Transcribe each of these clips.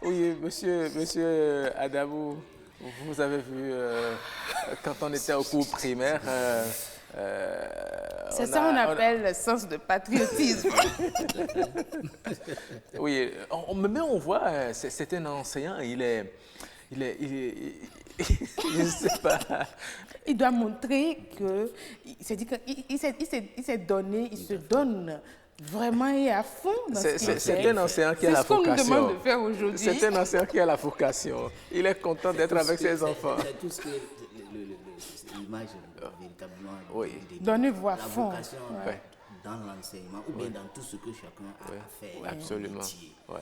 Oui, monsieur Adamou, vous avez vu, quand on était au cours primaire, c'est ça qu'on appelle le sens de patriotisme. Oui, on voit, c'est un enseignant, je ne sais pas. Il doit montrer que, il s'est donné, il se donne vraiment et à fond dans ce qu'il fait. C'est un enseignant qui a la vocation. C'est ce qu'on nous demande de faire aujourd'hui. C'est un enseignant qui a la vocation. Il est content d'être avec ses enfants. C'est tout ce que l'image véritablement. Oui. Donner voix à la fond. vocation Ouais. dans l'enseignement ou bien dans tout ce que chacun a à faire. Oui, absolument. Ouais.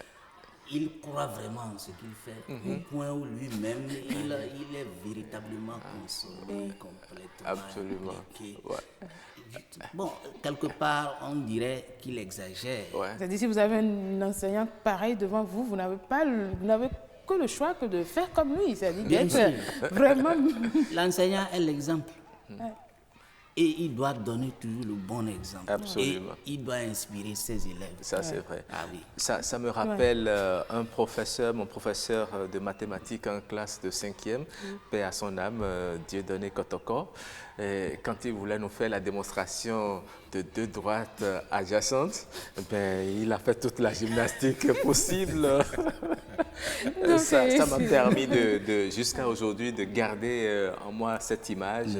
Il croit vraiment en ce qu'il fait, au point où lui-même, il est véritablement consommé, complètement Absolument. impliqué. Ouais. Bon, quelque part, on dirait qu'il exagère. Ouais. C'est-à-dire, si vous avez un enseignant pareil devant vous, vous n'avez que le choix que de faire comme lui. C'est-à-dire Bien d'être vraiment... L'enseignant est l'exemple. Et il doit donner toujours le bon exemple. Absolument. Et il doit inspirer ses élèves. Ça, c'est vrai. Ah oui. Ça me rappelle un professeur, mon professeur de mathématiques en classe de 5e, paix à son âme, Dieudonné Kotoko. Et quand il voulait nous faire la démonstration de deux droites adjacentes, il a fait toute la gymnastique possible. Ça m'a permis jusqu'à aujourd'hui de garder en moi cette image.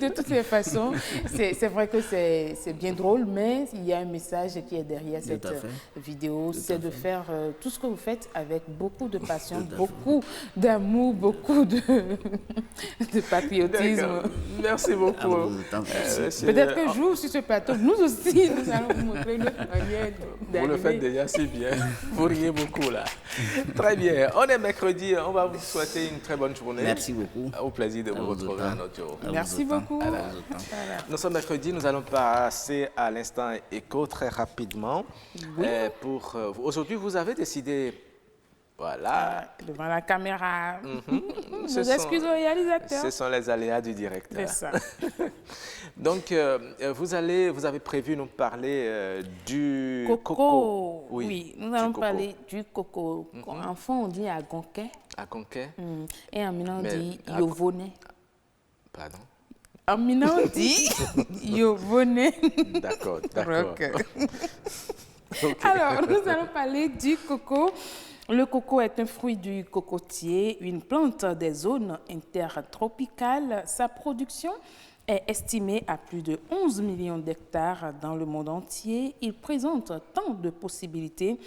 De toutes les façons, c'est vrai que c'est bien drôle, mais il y a un message qui est derrière cette vidéo, c'est de faire tout ce que vous faites avec beaucoup de passion, beaucoup d'amour, beaucoup de patriotisme. Merci beaucoup. Peut-être qu'un jour, sur ce plateau, nous aussi, nous allons vous montrer notre manière d'animer. Vous le faites déjà si bien. Vous riez beaucoup là. Très bien. On est mercredi. On va vous souhaiter une très bonne journée. Merci beaucoup. Au plaisir de vous retrouver à notre jour. Merci beaucoup. Nous sommes mercredi. Nous allons passer à l'instant écho très rapidement. Oui. Aujourd'hui, vous avez décidé... Voilà. Devant la caméra. Nos excuses aux réalisateurs. Ce sont les aléas du directeur. C'est ça. Donc, vous avez prévu nous parler du coco. Oui, nous allons parler du coco. En fond, on dit agonquet. Agonquet. Et en minant, on dit yovone. Pardon? En minant, on dit yovone. D'accord. Okay. Alors, nous allons parler du coco. Le coco est un fruit du cocotier, une plante des zones intertropicales. Sa production est estimée à plus de 11 millions d'hectares dans le monde entier. Il présente tant de possibilités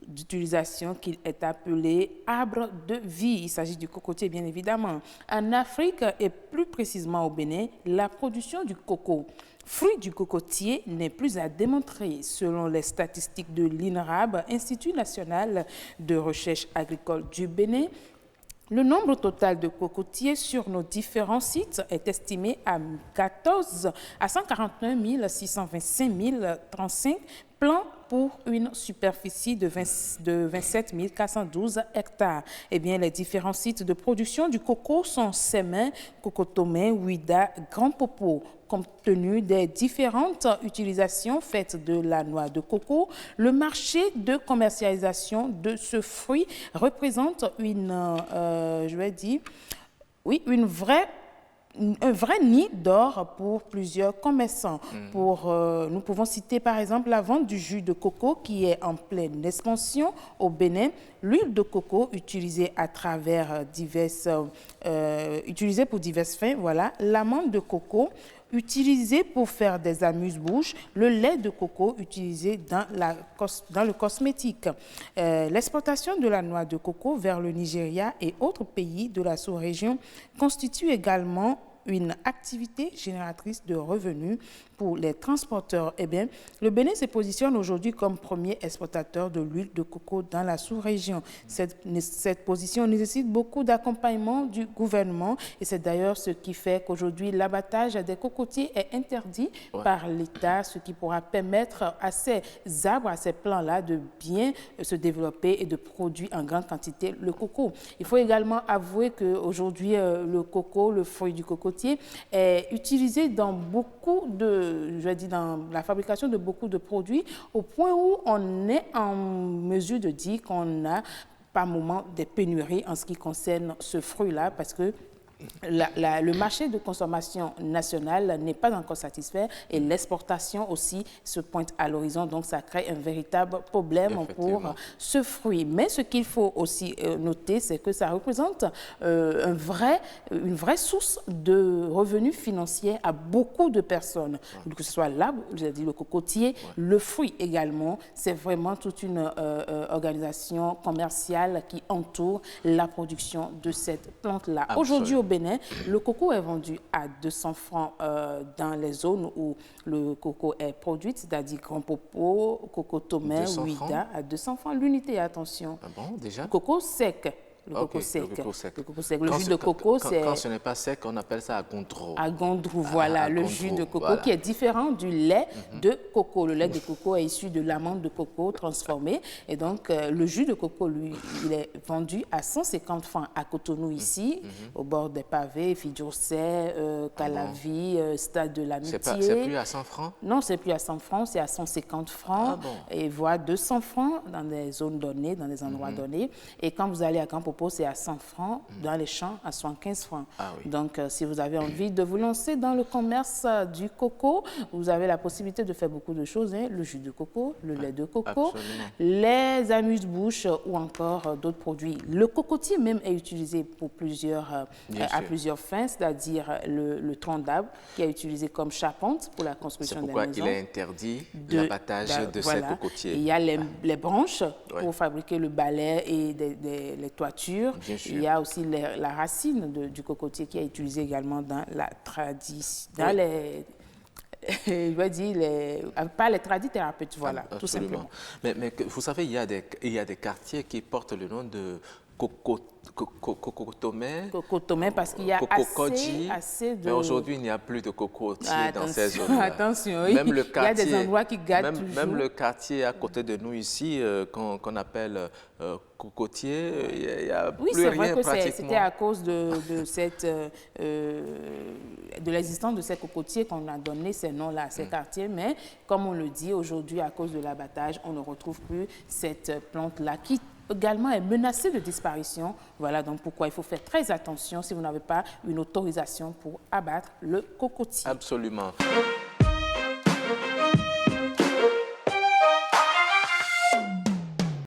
d'utilisation qu'il est appelé arbre de vie. Il s'agit du cocotier, bien évidemment. En Afrique et plus précisément au Bénin, la production du coco, fruit du cocotier, n'est plus à démontrer. Selon les statistiques de l'INRAB, Institut national de recherche agricole du Bénin, le nombre total de cocotiers sur nos différents sites est estimé à 141 625 035 plants pour une superficie de 27 412 hectares. Eh bien, les différents sites de production du coco sont Sémin, Cocotomé, Ouida, Grand Popo. Compte tenu des différentes utilisations faites de la noix de coco, le marché de commercialisation de ce fruit représente un vrai nid d'or pour plusieurs commerçants. Nous pouvons citer par exemple la vente du jus de coco qui est en pleine expansion au Bénin, l'huile de coco utilisée pour diverses fins, voilà, l'amande de coco utilisée pour faire des amuse-bouches, le lait de coco utilisé dans le cosmétique. L'exportation de la noix de coco vers le Nigeria et autres pays de la sous-région constitue également une activité génératrice de revenus pour les transporteurs. Eh bien, le Bénin se positionne aujourd'hui comme premier exportateur de l'huile de coco dans la sous-région. Cette position nécessite beaucoup d'accompagnement du gouvernement et c'est d'ailleurs ce qui fait qu'aujourd'hui, l'abattage des cocotiers est interdit par l'État, ce qui pourra permettre à ces arbres, à ces plants-là de bien se développer et de produire en grande quantité le coco. Il faut également avouer qu'aujourd'hui, le coco, le fruit du cocotier, cocotier est utilisé dans dans la fabrication de beaucoup de produits, au point où on est en mesure de dire qu'on a par moment des pénuries en ce qui concerne ce fruit-là, parce que le marché de consommation nationale n'est pas encore satisfait et l'exportation aussi se pointe à l'horizon. Donc, ça crée un véritable problème pour ce fruit. Mais ce qu'il faut aussi noter, c'est que ça représente une vraie source de revenus financiers à beaucoup de personnes. Que ce soit l'arbre, j'ai dit le cocotier, le fruit également. C'est vraiment toute une organisation commerciale qui entoure la production de cette plante-là. Aujourd'hui, au Bénin, le coco est vendu à 200 francs dans les zones où le coco est produit, c'est-à-dire Grand Popo, Coco Tomé, Ouida, à 200 francs l'unité, attention. Ah bon, déjà? Coco sec. Le coco sec. Le coco sec. Le coco sec. Le jus de coco, c'est... Quand ce n'est pas sec, on appelle ça agondro. Agondro, voilà, le jus de coco qui est différent du lait de coco. Le lait de coco est issu de l'amande de coco transformée. Et donc, le jus de coco, lui, il est vendu à 150 francs à Cotonou, ici, au bord des pavés, Fidjourset, Calavi, Stade de l'Amitié. C'est plus à 100 francs? Non, c'est plus à 100 francs, c'est à 150 francs. Et voire 200 francs dans des zones données, dans des endroits donnés. Et quand vous allez à Grand Popo, c'est à 100 francs, dans les champs à 75 francs. Donc, si vous avez envie de vous lancer dans le commerce du coco, vous avez la possibilité de faire beaucoup de choses, le jus de coco, le lait de coco, les amuse-bouches ou encore d'autres produits. Le cocotier même est utilisé pour à plusieurs fins, c'est-à-dire le tronc d'arbre qui est utilisé comme charpente pour la construction des maisons. C'est pourquoi il est interdit l'abattage de ces cocotiers. Il y a les branches pour fabriquer le balai et les toitures. Il y a aussi la racine du cocotier qui est utilisée également dans la tradition, je vais dire, pas les tradithérapeutes, voilà, tout simplement. Mais vous savez, il y a des quartiers qui portent le nom de Cocotomé. Cocotomé, parce qu'il y a assez de... Mais aujourd'hui, il n'y a plus de cocotiers dans ces zones. Attention, oui. Même le quartier, il y a des endroits qui gâtent toujours. Même le quartier à côté de nous ici, qu'on appelle cocotier, il n'y a plus rien pratiquement. Oui, c'est vrai que c'était à cause de l'existence de ces cocotiers qu'on a donné ces noms-là à ces quartiers. Mais comme on le dit, aujourd'hui, à cause de l'abattage, on ne retrouve plus cette plante-là qui également est menacée de disparition. Voilà donc pourquoi il faut faire très attention si vous n'avez pas une autorisation pour abattre le cocotier. Absolument.